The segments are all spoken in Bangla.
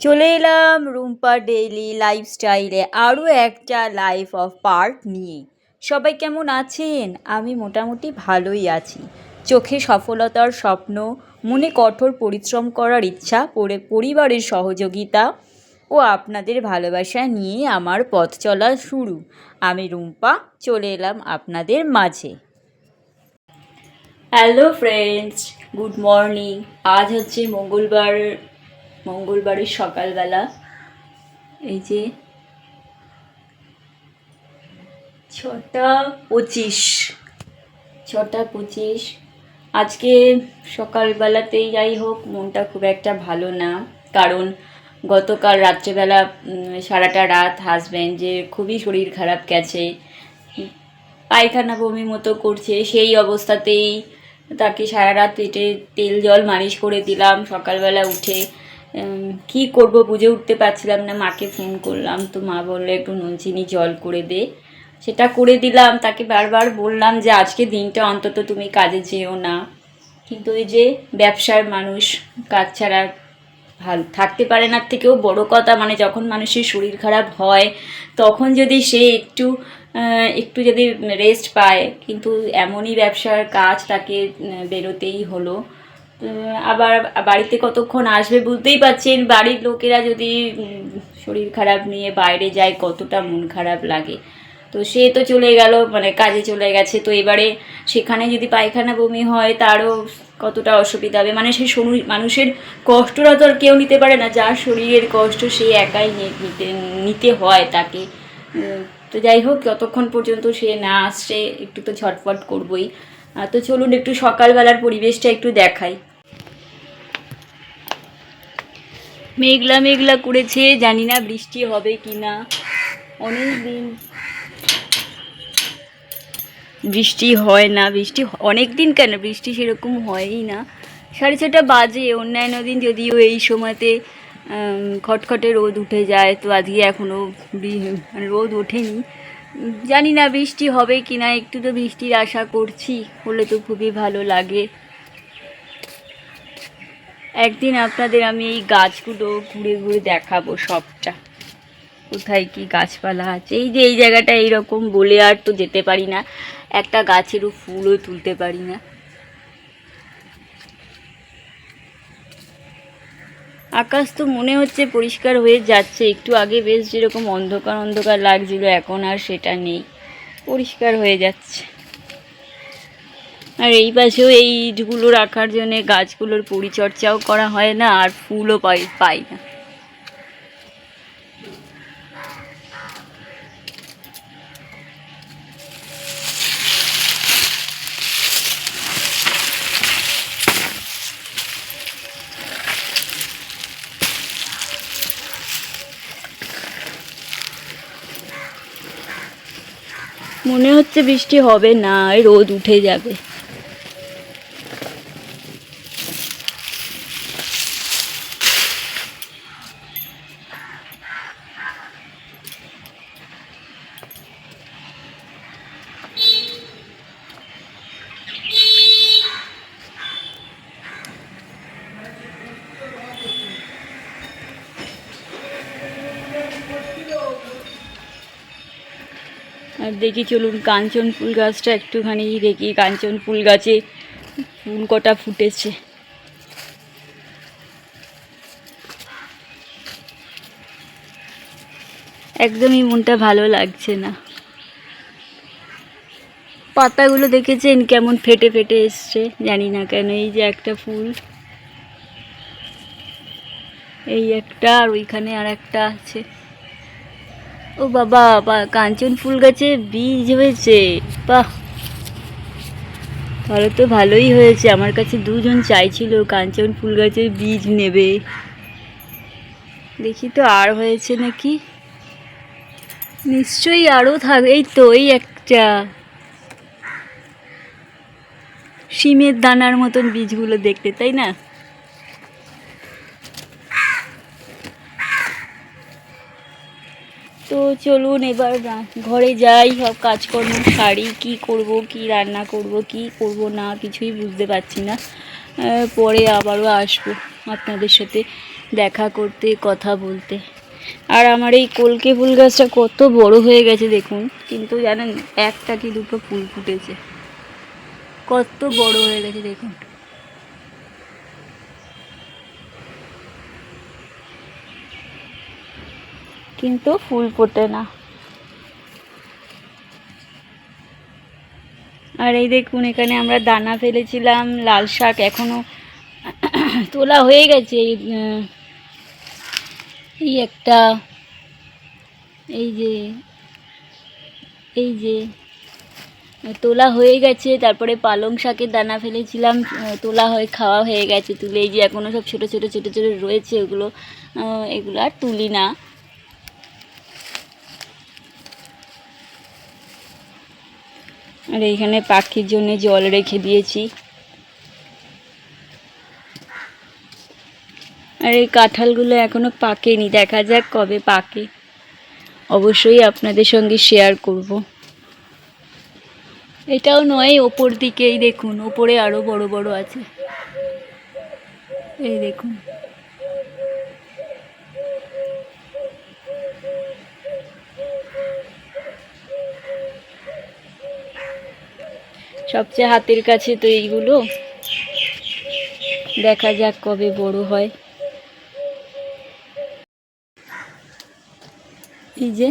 চলে এলাম রুম্পা ডেইলি লাইফস্টাইলে আরও একটা লাইফ অফ পার্ট নিয়ে। সবাই কেমন আছেন? আমি মোটামুটি ভালোই আছি। চোখে সফলতার স্বপ্ন, মনে কঠোর পরিশ্রম করার ইচ্ছা, পরিবারের সহযোগিতা ও আপনাদের ভালোবাসা নিয়ে আমার পথ চলা শুরু। আমি রুম্পা চলে এলাম আপনাদের মাঝে। Hello friends, good morning. আজ হচ্ছে মঙ্গলবারের সকালবেলা। এই যে 6:25। আজকে সকালবেলাতেই যাই হোক মনটা খুব একটা ভালো না, কারণ গতকাল রাত্রেবেলা সারাটা রাত হাজব্যান্ডের খুবই শরীর খারাপ গেছে, পায়খানা বমি মতো করছে। সেই অবস্থাতেই তাকে সারা রাত পেটে তেল জল মালিশ করে দিলাম। সকালবেলা উঠে কি করব বুঝে উঠতে পারছিলাম না, মাকে ফোন করলাম, তো মা বললো একটু নুন চিনি জল করে দে। সেটা করে দিলাম। তাকে বারবার বললাম যে আজকে দিনটা অন্তত তুমি কাজে যেও না, কিন্তু এই যে ব্যবসার মানুষ, কাজ ছাড়া ভালো থাকতে পারে না। থেকেও বড় কথা, মানে যখন মানুষের শরীর খারাপ হয় তখন যদি সে একটু যদি রেস্ট পায়, কিন্তু এমনই ব্যবসার কাজ, তাকে বেরোতেই হলো। আবার বাড়িতে কতক্ষণ আসবে বুঝতেই পারছেন। বাড়ির লোকেরা যদি শরীর খারাপ নিয়ে বাইরে যায় কতটা মন খারাপ লাগে। তো সে তো চলে গেল, মানে কাজে চলে গেছে, তো এবারে সেখানে যদি পায়খানা বমি হয় তারও কতটা অসুবিধা হবে। মানে সে মানুষের কষ্টটা তো আর কেউ নিতে পারে না, যার শরীরের কষ্ট সে একাই নিতে হয় তাকে। তো যাই হোক, যতক্ষণ পর্যন্ত সে না আসছে একটু তো ঝটপট করবই। তো চলুন একটু সকালবেলার পরিবেশটা একটু দেখাই। মেঘলা মেঘলা করেছে, জানি না বৃষ্টি হবে কি না। অনেক দিন বৃষ্টি হয় না, অনেক দিন কেন, বৃষ্টি সেরকম হয়ই না। 6:30 বাজে। অন্যান্য দিন যদিও এই সময়তে খটখটে রোদ উঠে যায়, তো আজকে এখনও রোদ ওঠেনি। জানি না বৃষ্টি হবে কি না, একটু তো বৃষ্টির আশা করছি, হলে তো খুবই ভালো লাগে। একদিন আপনাদের আমি এই গাছগুলো ঘুরে ঘুরে দেখাবো সবটা, কোথায় কি গাছপালা আছে। এই যে এই জায়গাটা এইরকম বলে আর তো যেতে পারি না, একটা গাছেরও ফুলও তুলতে পারি না। আকাশ তো মনে হচ্ছে পরিষ্কার হয়ে যাচ্ছে, একটু আগে বেশ যেরকম অন্ধকার অন্ধকার লাগছিল এখন আর সেটা নেই, পরিষ্কার হয়ে যাচ্ছে। আর এই পাশেও এই ইটগুলো রাখার জন্য গাছগুলোর পরিচর্যাও করা হয় না, আর ফুলও পাই না। মনে হচ্ছে বৃষ্টি হবে না, রোদ উঠে যাবে। আর দেখি, চলুন কাঞ্চন ফুল গাছটা একটুখানি দেখি। কাঞ্চন ফুল গাছে ফুল কটা ফুটেছে। একদমই মনটা ভালো লাগছে না। পাতাগুলো দেখেছেন কেমন ফেটে ফেটে এসছে, জানি না কেন। এই যে একটা ফুল, এই একটা, আর ওইখানে আর একটা আছে। ও বাবা, কাঞ্চন ফুল গাছে বীজ হয়েছে, বাহ, তাহলে তো ভালোই হয়েছে। আমার কাছে দুজন চাইছিল কাঞ্চন ফুল গাছের বীজ নেবে। দেখি তো আর হয়েছে নাকি, নিশ্চয়ই আরও থাকবে। এই তো, এই একটা শিমের দানার মতন বীজগুলো দেখতে, তাই না? তো চলুন এবার ঘরে যাই, সব কাজকর্ম সারি। কি করব, কি রান্না করব, কি করব না কিছুই বুঝতে পারছি না। পরে আবারও আসবো আপনাদের সাথে দেখা করতে, কথা বলতে। আর আমার এই কলকে ফুল গাছটা কত বড় হয়ে গেছে দেখুন, কিন্তু জানেন একটা কি দুটো ফুল ফুটেছে, কত বড় হয়ে গেছে দেখুন। কিন্তু ফুল ফোটে না। আর এই দেখুন, এখানে আমরা দানা ফেলেছিলাম লাল শাক, এখনো তোলা হয়ে গেছে। এই একটা, এই যে এই যে তোলা হয়ে গেছে। তারপরে পালং শাকের দানা ফেলেছিলাম, তোলা হয়ে খাওয়া হয়ে গেছে তুলে। এই যে এখনও সব ছোটো ছোটো ছোটো ছোটো রয়েছে, এগুলো আর তুলি না। আর এইখানে পাখির জন্য জল রেখে দিয়েছি। আর এই কাঁঠালগুলো এখনো পাকেনি, দেখা যাক কবে পাকে, অবশ্যই আপনাদের সঙ্গে শেয়ার করব। এটাও নয়, ওপর দিকেই দেখুন, ওপরে আরো বড় বড় আছে, এই দেখুন। সবচেয়ে হাতের কাছে তো এইগুলো, দেখা যাক কবে বড় হয়। এই যে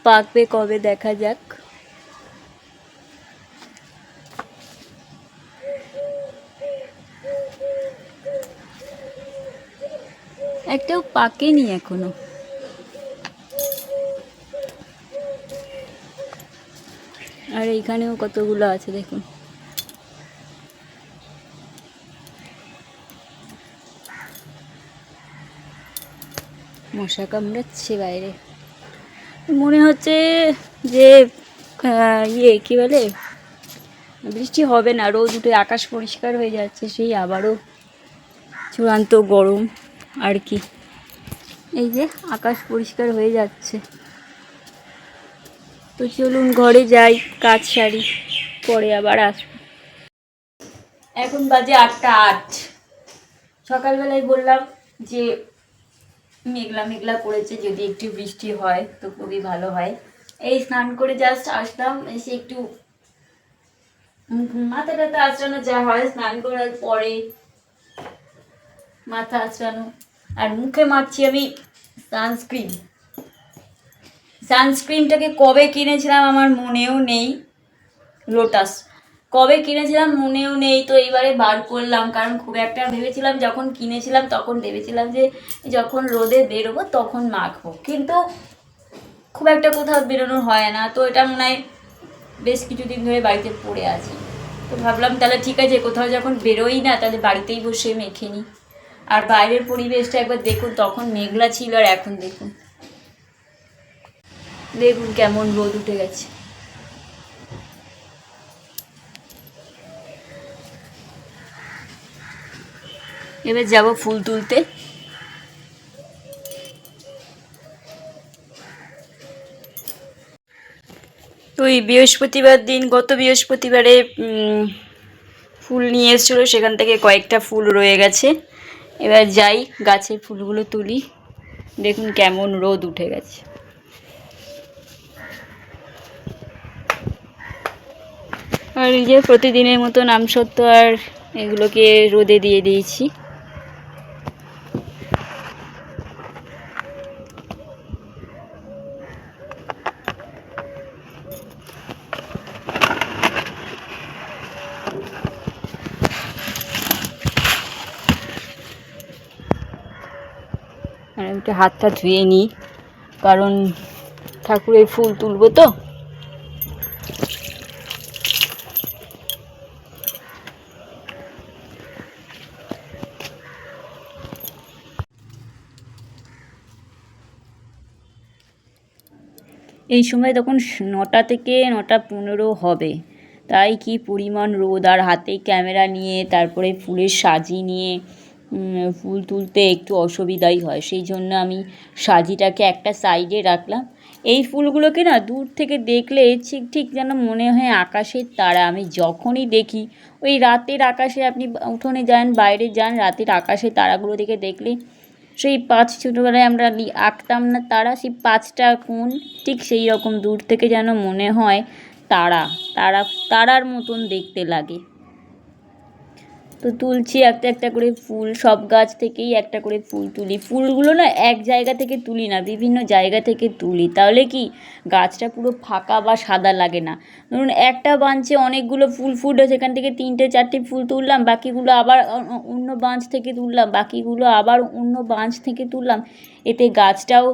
পাকবে কবে, দেখা যাক। একটাও পাকেনি এখনো। আর এইখানেও কতগুলো আছে দেখুন। মশা কামড়াচ্ছে বাইরে, মনে হচ্ছে যে কি বলে, বৃষ্টি হবে না, রোদ উঠে আকাশ পরিষ্কার হয়ে যাচ্ছে, সেই আবারও চূড়ান্ত গরম আর কি। এই যে আকাশ পরিষ্কার হয়ে যাচ্ছে। তো চলুন ঘরে যাই, কাজ সারি, পরে আবার আসবো। এখন বাজে 8টা 8। সকালবেলায় বললাম যে মেঘলা মেঘলা করেছে, যদি একটু বৃষ্টি হয় তো খুবই ভালো হয়। এই স্নান করে জাস্ট আসলাম, এসে একটু মাথা টাথা আঁচড়ানো যা হয় স্নান করার পরে, মাথা আঁচড়ানো। আর মুখে মাখছি আমি সানস্ক্রিন। সানস্ক্রিনটাকে কবে কিনেছিলাম আমার মনেও নেই, লোটাস, কবে কিনেছিলাম মনেও নেই। তো এইবারে বার করলাম, কারণ খুব একটা ভেবেছিলাম, যখন কিনেছিলাম তখন ভেবেছিলাম যে যখন রোদে বেরোবো তখন মাখবো, কিন্তু খুব একটা কোথাও বেরোনো হয় না। তো এটা মনে হয় বেশ কিছুদিন ধরে বাড়িতে পড়ে আছে। তো ভাবলাম তাহলে ঠিক আছে, কোথাও যখন বেরোই না তাহলে বাড়িতেই বসে মেখে নিই। আর বাইরের পরিবেশটা একবার দেখুন, তখন মেঘলা ছিল আর এখন দেখুন, দেখুন কেমন রোদ উঠে গেছে। এবার যাব ফুল তুলতে। তো এই বৃহস্পতিবার দিন, গত বৃহস্পতিবারে ফুল নিয়ে এসেছিলো, সেখান থেকে কয়েকটা ফুল রয়ে গেছে। এবার যাই গাছের ফুলগুলো তুলি। দেখুন কেমন রোদ উঠে গেছে। আর এই যে প্রতিদিনের মতন আমসত্ত্ব আর এগুলোকে রোদে দিয়ে দিয়েছি। আর আমি একটু হাতটা ধুয়ে নিই, কারণ ঠাকুরের ফুল তুলবো তো। এই সময় তখন 9টা থেকে 9টা 15 হবে, তাই কি পরিমাণ রোদ। আর হাতে ক্যামেরা নিয়ে, তারপরে ফুলের সাজি নিয়ে ফুল তুলতে একটু অসুবিধাই হয়, সেই জন্য আমি সাজিটাকে একটা সাইডে রাখলাম। এই ফুলগুলোকে না দূর থেকে দেখলে ঠিক ঠিক যেন মনে হয় আকাশের তারা। আমি যখনই দেখি ওই রাতের আকাশে, আপনি উঠোনে যান, বাইরে যান, রাতের আকাশের তারাগুলো দেখলে সেই ছোটোবেলায় আমরা আঁকতাম না তারা, সেই 5টা কোণ, ঠিক সেই রকম দূর থেকে যেন মনে হয় তারা তারা তারার মতন দেখতে লাগে। তো তুলছি একটা একটা করে ফুল, সব গাছ থেকেই একটা করে ফুল তুলি। ফুলগুলো না এক জায়গা থেকে তুলি না, বিভিন্ন জায়গা থেকে তুলি, তাহলে কি গাছটা পুরো ফাঁকা বা সাদা লাগে না। ধরুন একটা বাঞ্চে অনেকগুলো ফুল ফুটে, সেখান থেকে 3টে 4টে ফুল তুললাম, বাকিগুলো আবার অন্য বাঁচ থেকে তুললাম, বাকিগুলো আবার অন্য বাঁচ থেকে তুললাম, এতে গাছটাও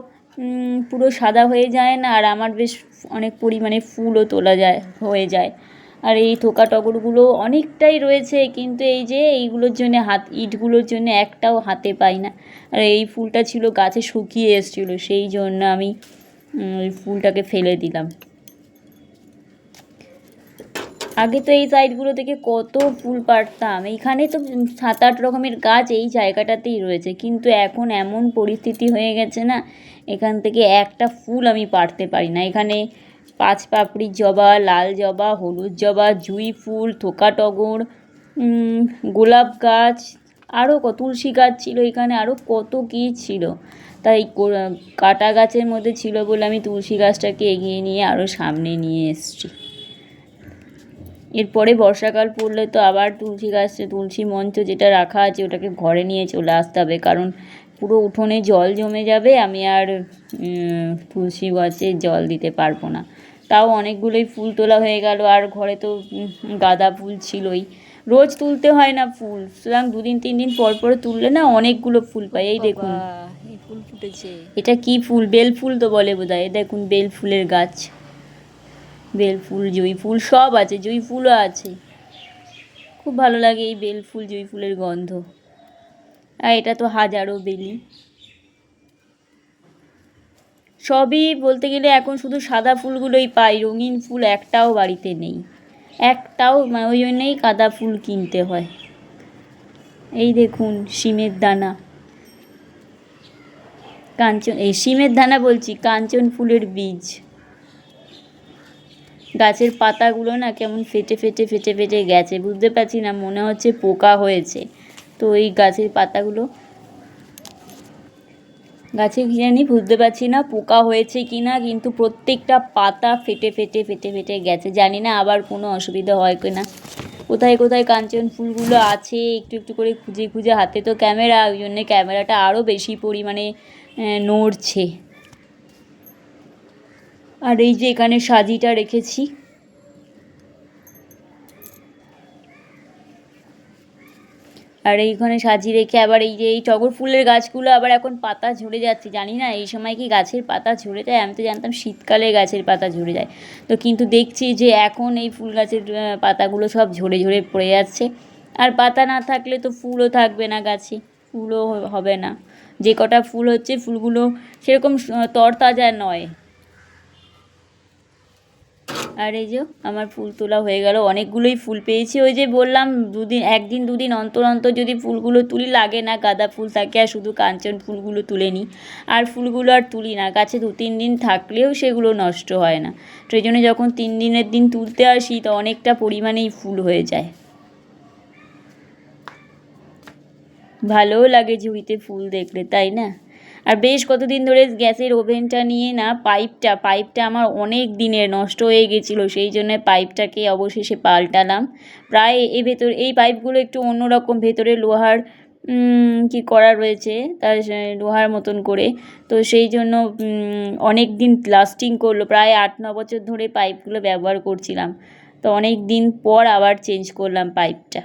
পুরো সাদা হয়ে যায় না, আর আমার বেশ অনেক পরিমাণে ফুলও তোলা হয়ে যায়। আর এই থোকা টগরগুলো অনেকটাই রয়েছে, কিন্তু এই যে এইগুলোর জন্যে ইটগুলোর জন্য একটাও হাতে পাই না। আর এই ফুলটা ছিল গাছে শুকিয়ে এসেছিলো, সেই জন্য আমি ওই ফুলটাকে ফেলে দিলাম। আগে তো এই সাইডগুলো থেকে কত ফুল পাড়তাম, এইখানে তো 7-8 রকমের গাছ এই জায়গাটাতেই রয়েছে, কিন্তু এখন এমন পরিস্থিতি হয়ে গেছে না, এখান থেকে একটা ফুল আমি পাড়তে পারি না। এখানে 5 পাপড়ির জবা, লাল জবা, হলুদ জবা, জুঁই ফুল, থোকা টগর, গোলাপ গাছ, আরও তুলসী গাছ ছিল এখানে, আরও কত কী ছিল। তাই কাটা গাছের মধ্যে ছিল বলে আমি তুলসী গাছটাকে এগিয়ে নিয়ে আরও সামনে নিয়ে এসেছি। এরপরে বর্ষাকাল পড়লে তো আবার তুলসী মঞ্চ যেটা রাখা আছে ওটাকে ঘরে নিয়ে চলে আসতে হবে, কারণ পুরো উঠোনে জল জমে যাবে, আমি আর তুলসী গাছে জল দিতে পারবো না। তাও অনেকগুলোই ফুল তোলা হয়ে গেল, আর ঘরে তো গাঁদা ফুল ছিলই, রোজ তুলতে হয় না ফুল, সুতরাং 2-3 দিন পর পর তুললে না অনেকগুলো ফুল পাই। এই দেখুন এই ফুল ফুটেছে, এটা কি ফুল? বেল ফুল তো বলে বোধহয়। দেখুন বেল ফুলের গাছ, বেল ফুল, জুঁই ফুল সব আছে, জুঁই ফুলও আছে। খুব ভালো লাগে এই বেল ফুল, জুঁই ফুলের গন্ধ। আর এটা তো হাজারো বেলি। সবই বলতে গেলে এখন শুধু সাদা ফুলগুলোই পাই, রঙিন ফুল একটাও বাড়িতে নেই, একটাও, ওই জন্যেই গাঁদা ফুল কিনতে হয়। এই দেখুন শিমের দানা, শিমের দানা বলছি, কাঞ্চন ফুলের বীজ। গাছের পাতাগুলো না কেমন ফেটে ফেটে গেছে, বুঝতে পারছি না, মনে হচ্ছে পোকা হয়েছে। তো এই গাছের পাতাগুলো, গাছে কি জানি, বুঝতে পারছি না পোকা হয়েছে কি না, কিন্তু প্রত্যেকটা পাতা ফেটে গেছে। জানি না আবার কোনো অসুবিধা হয় কি না। কোথায় কোথায় কাঞ্চন ফুলগুলো আছে একটু একটু করে খুঁজে, হাতে তো ক্যামেরা, ওই জন্যে ক্যামেরাটা আরও বেশি পরিমাণে নড়ছে। আর এই যে এখানে সাজিটা রেখেছি, আর এইখানে সাজিয়ে রেখে আবার এই যে এই টগর ফুলের গাছগুলো আবার এখন পাতা ঝরে যাচ্ছে। জানি না এই সময় কি গাছের পাতা ঝরে যায়, আমি তো জানতাম শীতকালে গাছের পাতা ঝরে যায়, তো কিন্তু দেখছি যে এখন এই ফুল গাছের পাতাগুলো সব ঝরে পড়ে যাচ্ছে। আর পাতা না থাকলে তো ফুলও থাকবে না গাছে, ফুলও হবে না। যে কটা ফুল হচ্ছে ফুলগুলো সেরকম তরতাজা নয়। আর এই যে আমার ফুল তোলা হয়ে গেল, অনেকগুলোই ফুল পেয়েছি। ওই যে বললাম 1 দিন 2 দিন অন্তর যদি ফুলগুলো তুলি, লাগে না, গাঁদা ফুল থাকে আর শুধু কাঞ্চন ফুলগুলো তুলে নিই, আর ফুলগুলো আর তুলি না। গাছে 2-3 দিন থাকলেও সেগুলো নষ্ট হয় না, সেই জন্য যখন 3 দিনের দিন তুলতে আসি তো অনেকটা পরিমাণেই ফুল হয়ে যায়। ভালোও লাগে ঝুড়িতে ফুল দেখলে, তাই না? আর বেশ কতদিন ধরে গ্যাসের ওভেনটা নিয়ে না পাইপটা আমার অনেক দিনের নষ্ট হয়ে গেছিলো, সেই জন্য পাইপটাকে অবশেষে পাল্টালাম। প্রায় এই পাইপগুলো একটু অন্যরকম, ভেতরে লোহার কি করা রয়েছে, তার লোহার মতন করে, তো সেই জন্য অনেক দিন লাস্টিং করলো। প্রায় 8-9 বছর ধরে পাইপগুলো ব্যবহার করছিলাম, তো অনেক দিন পর আবার চেঞ্জ করলাম পাইপটা।